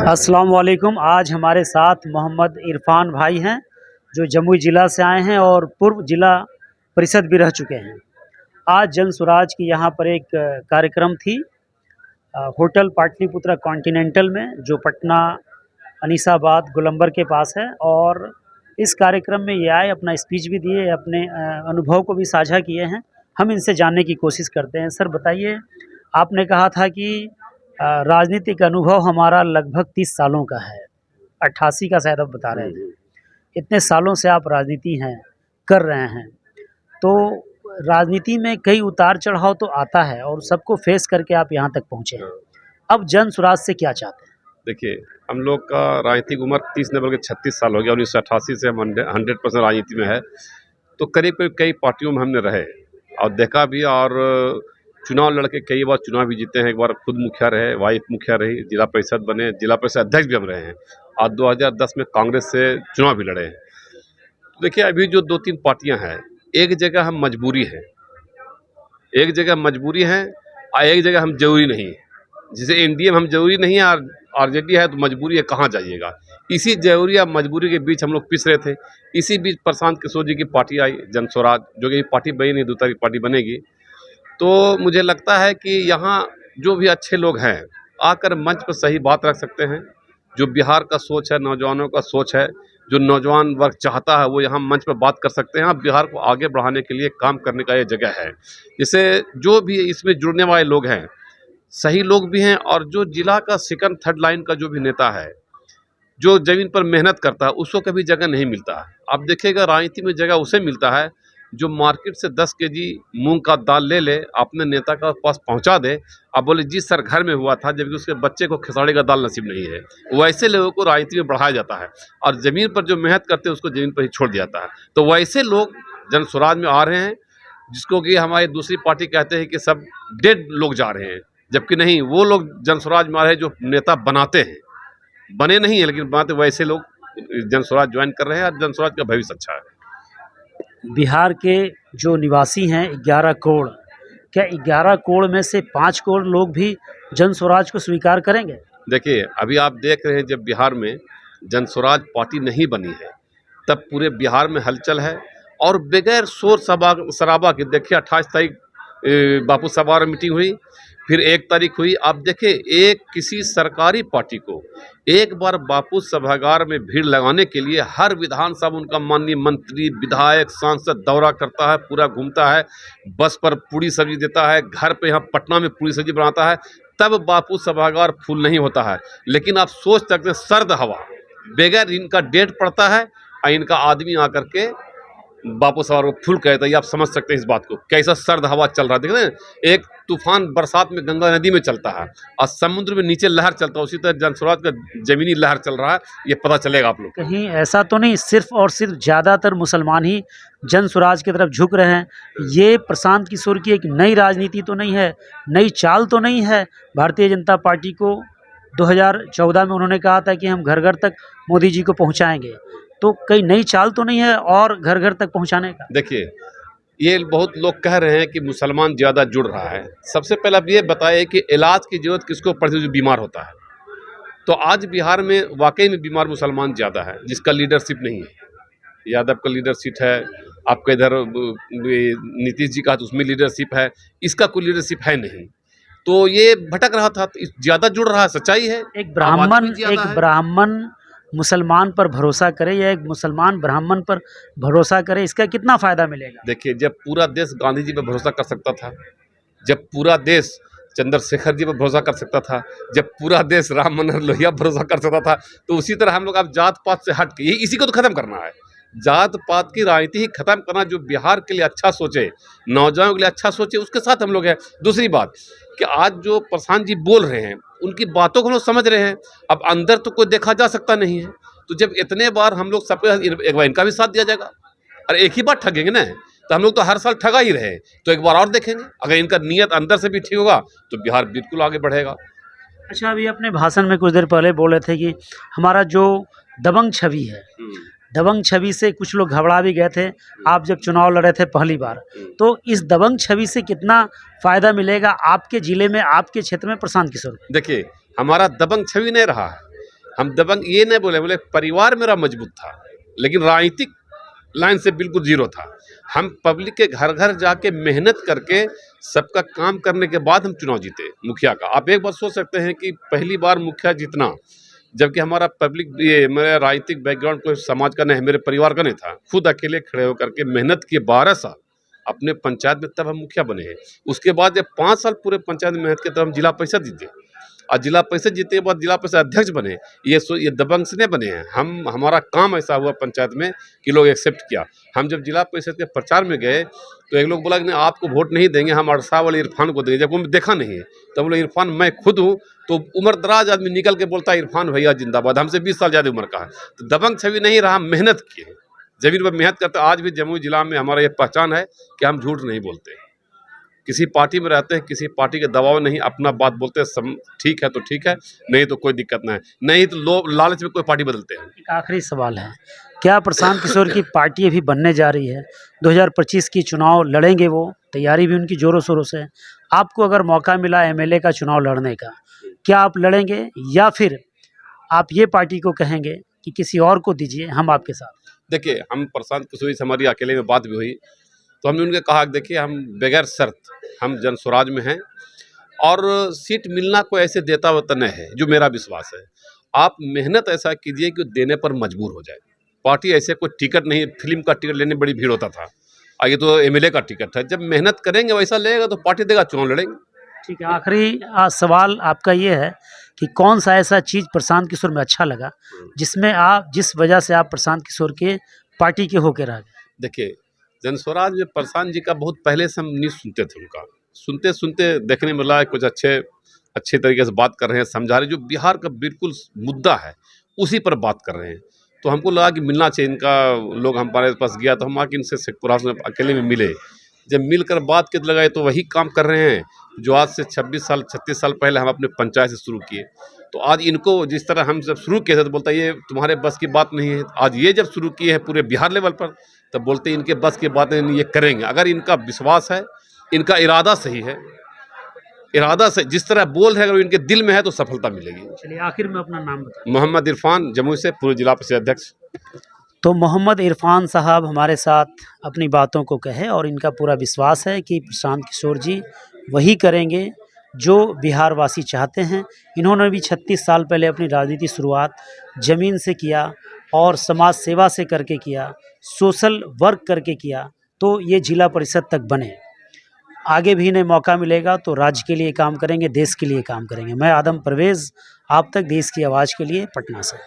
अस्सलाम वालेकुम। आज हमारे साथ मोहम्मद इरफान भाई हैं जो जमुई ज़िला से आए हैं और पूर्व ज़िला परिषद भी रह चुके हैं। आज जन स्वराज की यहाँ पर एक कार्यक्रम थी होटल पाटलिपुत्रा कॉन्टिनेंटल में, जो पटना अनीसाबाद गोलंबर के पास है। और इस कार्यक्रम में ये आए, अपना स्पीच भी दिए, अपने अनुभव को भी साझा किए हैं। हम इनसे जानने की कोशिश करते हैं। सर बताइए, आपने कहा था कि राजनीतिक अनुभव हमारा लगभग 30 सालों का है, 88 का शायद आप बता रहे थे। इतने सालों से आप राजनीति कर रहे हैं, तो राजनीति में कई उतार चढ़ाव तो आता है और सबको फेस करके आप यहाँ तक पहुँचे हैं। अब जन स्वराज से क्या चाहते हैं? देखिए, हम लोग का राजनीतिक उम्र 30 न बल्कि 36 साल हो गया। 1988 से हम 100% राजनीति में है। तो करीब करीब कई पार्टियों में हमने रहे और देखा भी, और चुनाव लड़के कई बार चुनाव भी जीते हैं। एक बार खुद मुखिया रहे, वाइफ मुखिया रही, जिला परिषद बने, जिला परिषद अध्यक्ष भी हम रहे हैं और 2010 में कांग्रेस से चुनाव भी लड़े हैं। तो देखिए, अभी जो 2-3 पार्टियां हैं, एक जगह हम मजबूरी है, एक जगह मजबूरी है और एक जगह हम जरूरी नहीं है। जैसे एनडीए में हम जरूरी नहीं है और आरजेडी है तो मजबूरी है, कहाँ जाइएगा। इसी जरूरी या मजबूरी के बीच हम लोग पिस रहे थे। इसी बीच प्रशांत किशोर जी की पार्टी आई जन स्वराज, जो कि पार्टी बनी नहीं, दूसरी पार्टी बनेगी। तो मुझे लगता है कि यहाँ जो भी अच्छे लोग हैं आकर मंच पर सही बात रख सकते हैं। जो बिहार का सोच है, नौजवानों का सोच है, जो नौजवान वर्ग चाहता है, वो यहाँ मंच पर बात कर सकते हैं। बिहार को आगे बढ़ाने के लिए काम करने का ये जगह है। जैसे जो भी इसमें जुड़ने वाले लोग हैं, सही लोग भी हैं, और जो जिला का सेकंड थर्ड लाइन का जो भी नेता है, जो जमीन पर मेहनत करता है, उसको कभी जगह नहीं मिलता है। आप देखिएगा, राजनीति में जगह उसे मिलता है जो मार्केट से 10 केजी मूंग का दाल ले ले, अपने नेता का पास पहुंचा दे, अब बोले जी सर घर में हुआ था, जबकि उसके बच्चे को खिसाड़ी का दाल नसीब नहीं है। वैसे लोगों को राजनीति में बढ़ाया जाता है और ज़मीन पर जो मेहनत करते हैं उसको ज़मीन पर ही छोड़ दिया जाता है। तो वैसे लोग जन स्वराज में आ रहे हैं, जिसको कि हमारी दूसरी पार्टी कहते हैं कि सब डेड लोग जा रहे हैं, जबकि नहीं, वो लोग जन स्वराज में आ रहे हैं जो नेता बनाते हैं, बने नहीं है लेकिन बनाते। वैसे लोग जन स्वराज ज्वाइन कर रहे हैं और जन स्वराज का भविष्य अच्छा है। बिहार के जो निवासी हैं 11 करोड़, क्या 11 करोड़ में से 5 करोड़ लोग भी जन स्वराज को स्वीकार करेंगे? देखिए, अभी आप देख रहे हैं, जब बिहार में जन स्वराज पार्टी नहीं बनी है तब पूरे बिहार में हलचल है और बगैर शोर शराबा के। देखिए, 28 तारीख बापू सभागार में मीटिंग हुई, फिर 1 तारीख हुई। आप देखिए, एक किसी सरकारी पार्टी को एक बार बापू सभागार में भीड़ लगाने के लिए हर विधानसभा उनका माननीय मंत्री, विधायक, सांसद दौरा करता है, पूरा घूमता है, बस पर पूरी सब्जी देता है, घर पे यहाँ पटना में पूरी सब्जी बनाता है, तब बापू सभागार फुल नहीं होता है। लेकिन आप सोच सकते हैं, सर्द हवा, बगैर इनका डेट पड़ता है और इनका आदमी आकर के बापू सवार को फुल कहता है। आप समझ सकते हैं इस बात को, कैसा सर्द हवा चल रहा है। देख रहे हैं, एक तूफान बरसात में गंगा नदी में चलता है और समुद्र में नीचे लहर चलता है, उसी तरह जन स्वराज का जमीनी लहर चल रहा है। ये पता चलेगा आप लोग। कहीं ऐसा तो नहीं सिर्फ और सिर्फ ज़्यादातर मुसलमान ही जन स्वराज की तरफ झुक रहे हैं? ये प्रशांत किशोर की एक नई राजनीति तो नहीं है, नई चाल तो नहीं है? भारतीय जनता पार्टी को 2014 में उन्होंने कहा था कि हम घर घर तक मोदी जी को पहुँचाएँगे, तो कई नई चाल तो नहीं है और घर घर तक पहुँचाने का? देखिए, ये बहुत लोग कह रहे हैं कि मुसलमान ज़्यादा जुड़ रहा है। सबसे पहले आप ये बताइए कि इलाज की ज़रूरत किसको पड़ती है जो बीमार होता है? तो आज बिहार में वाकई में बीमार मुसलमान ज़्यादा है, जिसका लीडरशिप नहीं है। यादव का लीडरशिप है, आपका इधर नीतीश जी का तो उसमें लीडरशिप है, इसका कोई लीडरशिप है नहीं। तो ये भटक रहा था, ज़्यादा जुड़ रहा है, सच्चाई है। एक ब्राह्मण मुसलमान पर भरोसा करे या एक मुसलमान ब्राह्मण पर भरोसा करे, इसका कितना फ़ायदा मिलेगा? देखिए, जब पूरा देश गांधी जी पर भरोसा कर सकता था, जब पूरा देश चंद्रशेखर जी पर भरोसा कर सकता था, जब पूरा देश राम मनोहर लोहिया पर भरोसा कर सकता था, तो उसी तरह हम लोग अब जात पात से हट के इसी को तो ख़त्म करना है। जात पात की राजनीति ही खत्म करना। जो बिहार के लिए अच्छा सोचे, नौजवानों के लिए अच्छा सोचे, उसके साथ हम लोग हैं। दूसरी बात कि आज जो प्रशांत जी बोल रहे हैं, उनकी बातों को हम लोग समझ रहे हैं। अब अंदर तो कोई देखा जा सकता नहीं है, तो जब इतने बार हम लोग सबके एक बार इनका भी साथ दिया जाएगा, और एक ही बार ठगेंगे ना, तो हम लोग तो हर साल ठगा ही रहे, तो एक बार और देखेंगे। अगर इनका नियत अंदर से भी ठीक होगा तो बिहार बिल्कुल आगे बढ़ेगा। अच्छा, अभी अपने भाषण में कुछ देर पहले बोले थे कि हमारा जो दबंग छवि है, दबंग छवि से कुछ लोग घबरा भी गए थे, आप जब चुनाव लड़े थे पहली बार। तो इस दबंग छवि से कितना फ़ायदा मिलेगा आपके ज़िले में, आपके क्षेत्र में प्रशांत किशोर को? देखिए, हमारा दबंग छवि नहीं रहा है। हम दबंग ये नहीं बोले परिवार मेरा मजबूत था, लेकिन राजनीतिक लाइन से बिल्कुल जीरो था। हम पब्लिक के घर घर जाके मेहनत करके सबका काम करने के बाद हम चुनाव जीते मुखिया का। आप एक बार सोच सकते हैं कि पहली बार मुखिया जीतना, जबकि हमारा पब्लिक ये मेरा राजनीतिक बैकग्राउंड कोई समाज का नहीं है, मेरे परिवार का नहीं था। खुद अकेले खड़े होकर के मेहनत किए 12 साल अपने पंचायत में, तब हम मुखिया बने हैं। उसके बाद जब 5 साल पूरे पंचायत में मेहनत किए, तब हम जिला परिषद जीते और जिला परिषद जीतने के बाद जिला परिषद अध्यक्ष बने। ये दबंग से नहीं बने हैं हम। हमारा काम ऐसा हुआ पंचायत में कि लोग एक्सेप्ट किया। हम जब जिला परिषद के प्रचार में गए तो एक लोग बोला कि नहीं, आपको वोट नहीं देंगे, हम अड़सा वाले इरफान को देंगे। जब वो देखा नहीं तो बोले इरफान मैं खुद हूँ। तो उम्र दराज आदमी निकल के बोलता है इरफान भैया जिंदाबाद, हमसे 20 साल ज़्यादा उम्र का है। तो दबंग छवि नहीं रहा, मेहनत किए, जमीन पर मेहनत करते। आज भी जमुई जिला में हमारा ये पहचान है कि हम झूठ नहीं बोलते। किसी पार्टी में रहते हैं, किसी पार्टी के दबाव नहीं, अपना बात बोलते हैं। ठीक है तो ठीक है, नहीं तो कोई दिक्कत नहीं है, नहीं तो लालच में कोई पार्टी बदलते हैं। एक आखिरी सवाल है, क्या प्रशांत किशोर की पार्टी अभी बनने जा रही है? 2025 की चुनाव लड़ेंगे वो, तैयारी भी उनकी ज़ोरों शोरों से है। आपको अगर मौका मिला एमएलए का चुनाव लड़ने का, क्या आप लड़ेंगे या फिर आप ये पार्टी को कहेंगे कि किसी और को दीजिए, हम आपके साथ? देखिए, हम प्रशांत किशोर से हमारी अकेले में बात भी हुई तो हमने उनके कहा कि देखिए हम बगैर शर्त हम जन स्वराज में हैं और सीट मिलना कोई ऐसे देता वता नहीं है, जो मेरा विश्वास है। आप मेहनत ऐसा कीजिए कि देने पर मजबूर हो जाए। पार्टी ऐसे कोई टिकट नहीं, फिल्म का टिकट लेने बड़ी भीड़ होता था, ये तो एमएलए का टिकट है। जब मेहनत करेंगे वैसा लेगा तो पार्टी देगा, चुनाव लड़ेंगे। ठीक है, आखिरी सवाल आपका ये है कि कौन सा ऐसा चीज़ प्रशांत किशोर में अच्छा लगा जिसमें आप, जिस वजह से आप प्रशांत किशोर के पार्टी के होके रह गए? देखिए, जन स्वराज में प्रशांत जी का बहुत पहले से हम न्यूज़ सुनते थे। उनका सुनते सुनते देखने में मिला कुछ अच्छे तरीके से बात कर रहे हैं, समझा रहे हैं, जो बिहार का बिल्कुल मुद्दा है उसी पर बात कर रहे हैं। तो हमको लगा कि मिलना चाहिए इनका। लोग हमारे पास गया तो हम आके इनसे शेखपुरा में अकेले में मिले। जब मिलकर बात के लगाए तो वही काम कर रहे हैं जो आज से 36 साल पहले हम अपने पंचायत से शुरू किए। तो आज इनको जिस तरह हम जब शुरू किए थे तो बोलता है ये तुम्हारे बस की बात नहीं है। आज ये जब शुरू किए हैं पूरे बिहार लेवल पर, तब बोलते हैं इनके बस की बात नहीं, ये करेंगे। अगर इनका विश्वास है, इनका इरादा सही है, इरादा से जिस तरह बोल है, अगर इनके दिल में है तो सफलता मिलेगी। चलिए, आखिर में अपना नाम बताइए। मोहम्मद इरफान, जमुई से, पूर्व जिला परिषद अध्यक्ष। तो मोहम्मद इरफान साहब हमारे साथ अपनी बातों को कहे और इनका पूरा विश्वास है कि प्रशांत किशोर जी वही करेंगे जो बिहार वासी चाहते हैं। इन्होंने भी 36 साल पहले अपनी राजनीति शुरुआत ज़मीन से किया और समाज सेवा से करके किया, सोशल वर्क करके किया, तो ये जिला परिषद तक बने। आगे भी इन्हें मौका मिलेगा तो राज्य के लिए काम करेंगे, देश के लिए काम करेंगे। मैं आदम परवेज़, आप तक देश की आवाज़ के लिए, पटना से।